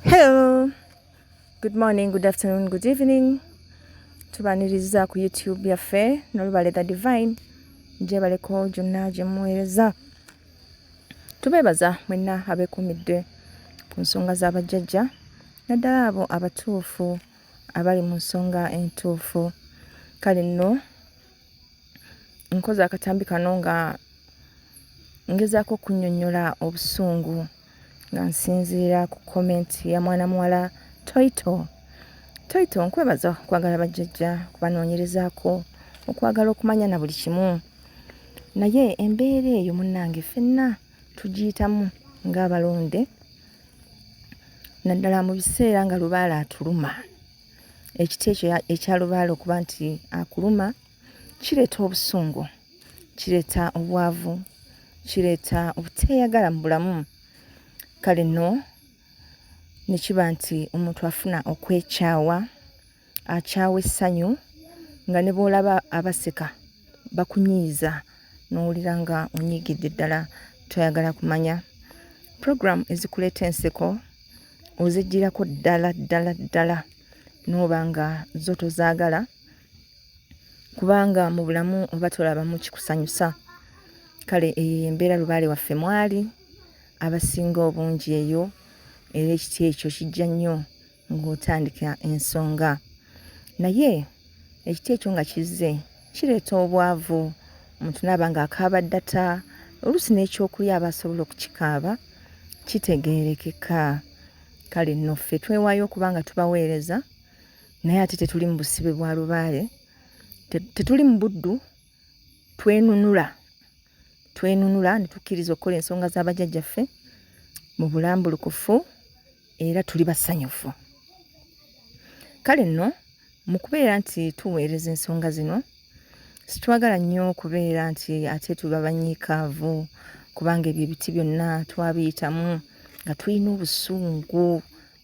Hello, good morning, good afternoon, good evening. Tubaniriza ku YouTube yaffe n'olubale The Divine gyebaleko gyonna gye muweereza. Tubeebaza mwenna abeekumidde ku nsonga z'abajjajja naddala abo abatuufu abali mu nsonga entuufu. Kale nno nkoze akatambi kano nga ngezaako okunnyonnyola obusungu nga nsinziira ku komenti ya mwana muwala Toito. Toito, nkwebaza okwagala bajjajja kubanoonyerezaako, okwagala okumanya na buli kimu. Naye embeera eyo munnange ffenna tugiyitamu ng'abalonde, naddala mu biseera nga lubaale atuluma. Ekiti ekyo ekya lubaale okuba nti akuluma kireeta obusungu, kireeta obwavu, kireeta obuteeyagala mu bulamu. Kale nno ne kiba nti omuntu afuna okwekyawa, akyawa essanyu, nga ne b'olaba abaseka bakunyiiza n'owulira nga onyiigidde ddala toyagala kumanya. Program ezikuleeta enseko oziggyirako ddala n'oba nga zo tozaagala, kubanga mu bulamu oba tolabamu kikusanyusa. Kale eyo embeera lubaale waffe mwali, abasinga obungi eyo, era ekiti ekyo kijja nnyo ng'otandika ensonga. Naye ekiti ekyo nga kizze kireeta obwavu, omuntu n'aba ng'akaaba ddata, oluusi n'ekyokulya aba asobola okukikaaba kitegeerekeka. Kale nno ffe twewaayo okuba nga tubaweereza, naye ate tetuli mu busibe bwa lubaale, tetuli mu buddu, twenunula ne tukkiriza okukola ensonga z'abajjajjaffe mu bulambulukufu, era tuli basanyufu. Kale nno mu kubeera nti tuweereza ensonga zino, situwagala nnyo okubeera nti ate tuba banyiikaavu, kubanga ebyo ebiti byonna twabiyitamu nga tulina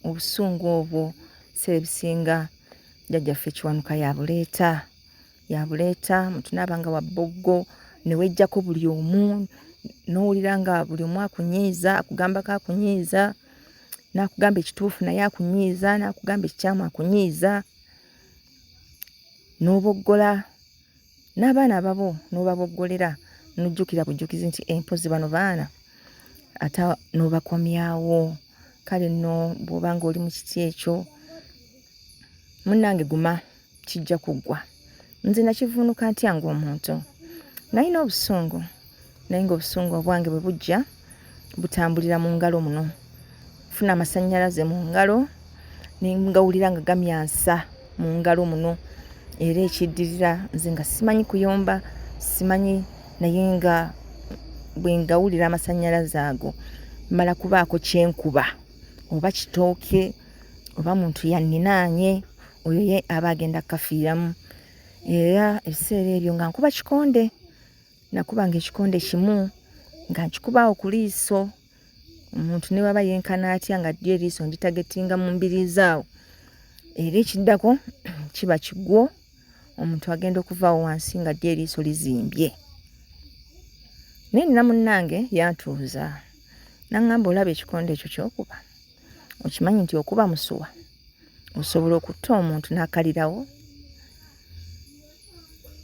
obusungu obwo biseera ebisinga jjajjaffe Kiwanuka yabuleeta, omuntu n'aba nga wabboggo ne weggyako buli omu, n'owulira nga buli omu akunyiiza, akugambako akunyiiza, n'akugamba ekituufu naye akunyiiza, n'akugamba ekikyamu akunyiiza, n'oboggola n'abaana ababo n'obaboggolera, n'ojjukira bujjukizi nti empozi bano baana, ate n'obakomyawo. Kale nno bw'oba ng'oli mu kiti ekyo, munnange guma kijja kuggwa. Nze nakivuunuka ntya ng'omuntu? Nalina obusungu, naye ng'obusungu obwange bwe bujja butambulira mu ngalo muno. Nfuna amasannyalaze mu ngalo, ne ngawulira nga gamyansa mu ngalo muno, era ekiddirira nze nga simanyi kuyomba, simanyi, naye nga bwe ngawulira amasannyalaze ago mala kubaako kyenkuba, oba kitooke oba muntu yanninaanye, oyo ye aba agenda kukafiiramu. Era ebiseera ebyo nga nkuba kikonde, nakubanga ekikonde kimu nga nkikubaawo ku liiso. Omuntu ne waba yenkana atya nga ddyo eriiso nditagetinga mu mbiriizi awo, era ekiddako kiba kiggwo, omuntu agenda okuvaawo wansi nga ddyo eriiso lizimbye. Naye nina munnange yantuuza n'aŋŋamba, olaba ekikonde ekyo ky'okuba, okimanyi nti okuba musuwa osobola okutta omuntu n'akalirawo?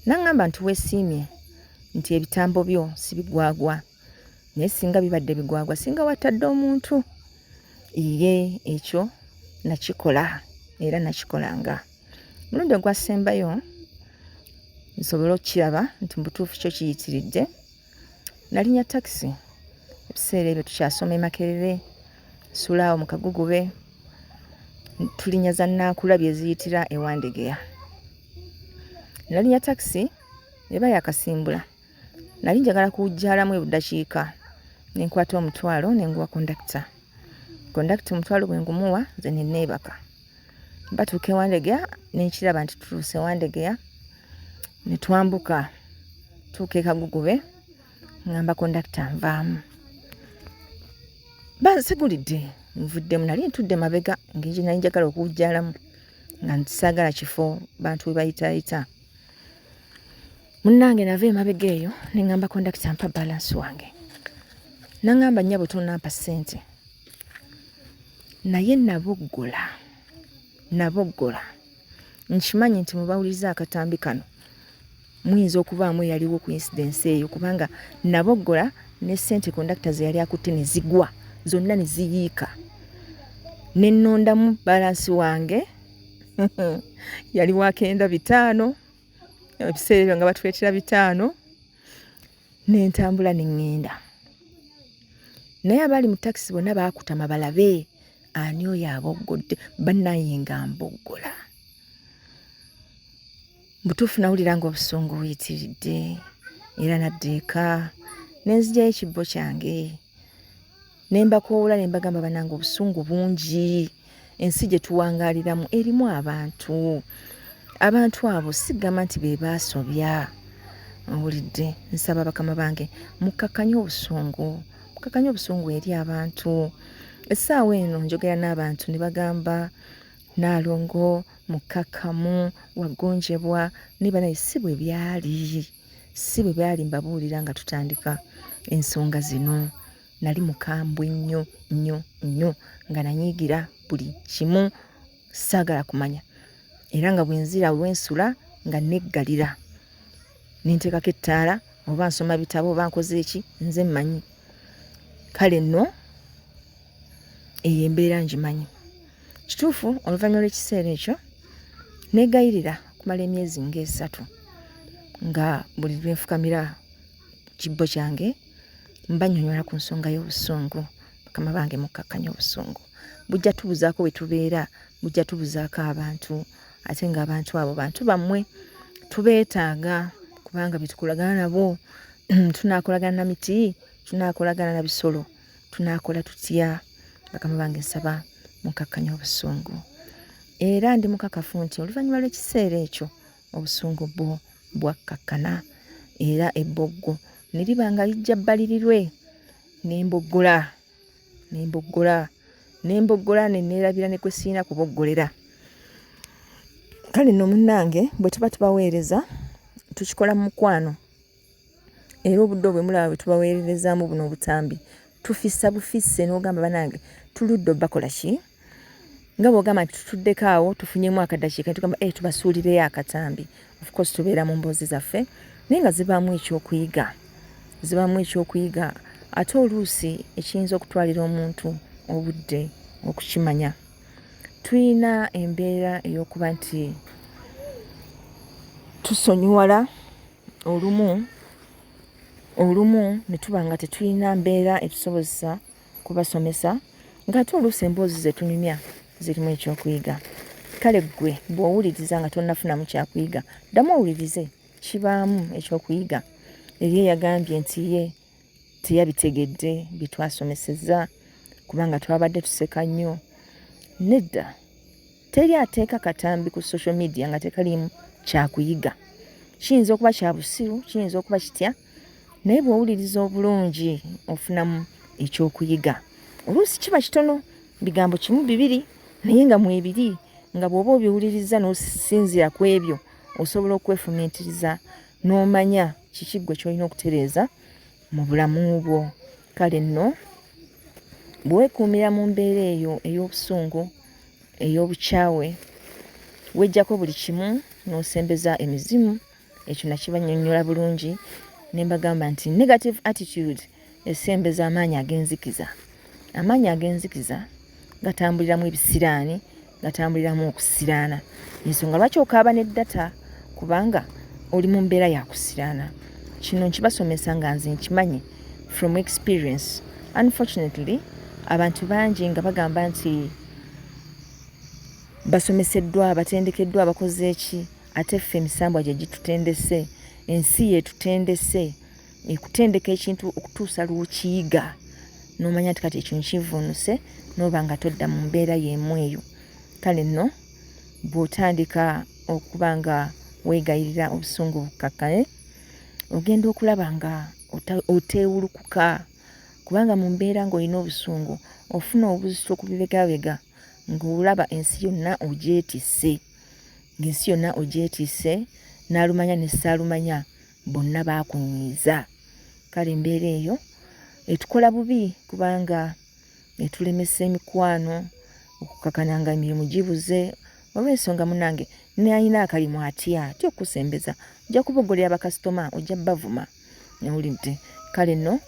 N'aŋŋamba nti weesiimye nti ebitambo byo si bigwagwa, naye singa bibadde bigwagwa singa wattadde omuntu. Ye ekyo nakikola, era nakikolanga. Mulundi ogwasembayo nsobole okukiraba nti mu butuufu kyo kiyitiridde, nalinya takisi. Ebiseera ebyo tukyasoma e Makerere, sulaawo mu Kagugube, tulinya za Nankulabi eziyitira e Wandegeya. Nalinya takisi eba yakasimbula, nali njagala kuwujjaalamu ebuddakiika, ne nkwata omutwalo ne nguwa kondakita. Kondakita omutwalo bwe ngumuwa, nze ne neebaka. Batuuka e Wandegeya, ne nkiraba nti tutuuse e Wandegeya, ne twambuka tuuka e Kagugube, ngamba kondakita nvaamu. Bansigulidde nvuddemu, nali ntudde mabega ng'enje nali njagala okuwujjaalamu nga ntisaagala kifo bantu we bayitaayita. Munnange nava emabega eyo ne ngamba kondakita mpa balansi wange. N'aŋŋamba nnyabo tonampa ssente. naye naboggola nkimanyi nti mubawuliza akatambi kano muyinza okubaamu eyaliwo ku incidence eyo kubanga naboggola ne ssente kondakita ze yali akutte ne zigwa zonna ne ziyiika ne nnondamu balansi wange yali wa 9,500 ebiseera ebyo nga batuleetera 5 ne ntambula ne ŋŋenda naye abali mu takisi bonna baakutama balabe ani oyo aboggodde bannaye nga mboggola butuufu nawulira nga obusungu buyitiridde era nadda eka ne nzigyayo ekibbo kyange ne mbakoowula ne mbagamba banange obusungu bungi ensi gye tuwangaaliramu erimu abantu abo sigamba nti be baasobya owulidde nsaba bakama bange mukakkanye obusungu eri abantu essaawa eno njogera n'abantu ne bagamba Naalongo mukakkamu wagonjebwa ne banaye si bwe byali mbabuulira nga tutandika ensonga zino nali mukambwe nnyo nga nanyiigira buli kimu saagala kumanya era nga bwenzira wensula nga neggalira ninteekako ettaala oba nsoma bitabo oba nkoze eki nze mmanyi kale nno eyo embeera ngimanyi kituufu oluvannyuma lw'ekiseera ekyo negayirira kumala emyezi nga3 nga buli lwenfukamira kibbo kyange mbanyonyola ku nsonga y'obusungu bakama bange mukkakkanya obusungu bujja tubuzaako bwe tubeera bujja tubuzaako abantu ate ng'abantu abo bantu bammwe tubeetaaga kubanga byetukolagana nabo tunaakolagana na miti tunaakolagana na bisolo tunaakola tutya bakama bange nsaba mukkakkanya obusungu era ndi mukakafu nti oluvannyuma lw'ekiseera ekyo obusungu bwo bwakkakkana era ebboggo ne liba nga lijja bbalirirwe nemboggola ne neerabira ne kwe siina kuboggolera kale nno munnange bwe tuba tubaweereza tukikola mu mukwano era obudde obwe mulaba bwe tubaweererezaamu buno obutambi tufissa bufisse n'ogamba banange tuludde bakola ki nga bw'ogamba nti tutuddeko awo tufunyemu akadakiika tugamba tubasuulireyo akatambi of course tubeera mu mboozi zaffe naye nga zibaamu ekyokuyiga ate oluusi ekiyinza okutwalira omuntu obudde okukimanya tulina embeera ey'okuba nti tusonyiwala olumu ne tuba nga tetulina mbeera etusobozesa kubasomesa ng'ate oluusi emboozi zetunyumya zirimu ekyokuyiga kale ggwe bw'owuliriza nga tonnafunamu kyakuyiga ddamu owulirize kibaamu ekyokuyiga eri eyagambye nti ye teyabitegedde byetwasomeseza kubanga twabadde tuseka nnyo nedda teri ateeka katambi ku social media nga tekalimu kyakuyiga kiyinza okuba kya busiru kiyinza okuba kitya naye bw'owuliriza obulungi ofunamu ekyokuyiga oluusi kiba kitono bigambo 1-2 naye nga mwebiri nga bw'oba obiwuliriza n'osinzira ku ebyo osobola okwefumiitiriza n'omanya kiki ggwe ky'olina okutereeza mu bulamu bwo kale nno bwekuumira mu mbeera eyo ey'obusungu ey'obukyawe wejjako buli kimu n'osembeza emizimu ekyo nakibanyonnyola bulungi ne mbagamba nti negative attitude esembeza amaanyi ag'enzikiza gatambuliramu ebisiraani gatambuliramu okusiraana ensonga lwaki okaaba n'eddata kubanga oli mu mbeera yakusiraana kino nkibasomesa nga nze nkimanyi from experience unfortunately abantu bangi nga bagamba nti basomeseddwa batendekeddwa bakoze eki ate ffe emisambwa gye gitutendese ensi yetutendese ekutendeka ekintu okutuusa lw'okiyiga n'omanya nti kati ekyo nkivuunuse n'oba nga todda mu mbeera y'emu eyo kale nno bw'otandika okuba nga weegayirira obusungu bukkakkane ogenda okulaba nga oteewulukuka kubanga mu mbeera ng'olina obusungu ofuna obuzito ku bibegabega ng'olaba ensi yonna ogyetisse n'alumanya ne ssaalumanya bonna baakunyiiza kale embeera eyo etukola bubi kubanga etulemesa emikwano okukakana nga emirimu gibuze olw'ensonga munange nayina akalimu atya okukusembeza ojja kubogolera bakasitoma ojja bavuma nawulidde kale nno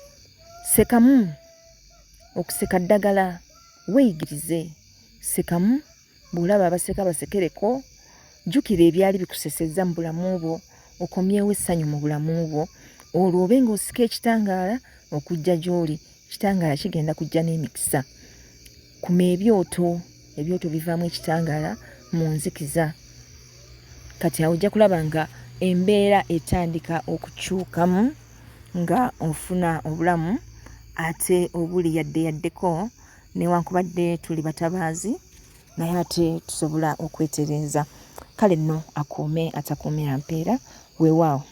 sekamu okuseka ddagala weeyigirize sekamu bw'olaba abaseka basekereko jjukira ebyali bikusesezza mu bulamu bwo okomyewo essanyu mu bulamu bwo olwo obe ng'osika ekitangaala okujja gy'oli ekitangaala kigenda kujja n'emikisa kuma ebyoto bivaamu ekitangaala mu nzikiza kati awo ojja kulaba nga embeera etandika okukyukamu nga ofuna obulamu ate obuli yaddeko newankubadde tuli batabaazi naye ate tusobola okwetereeza kale nno akuume atakuumira mpeera weewaawo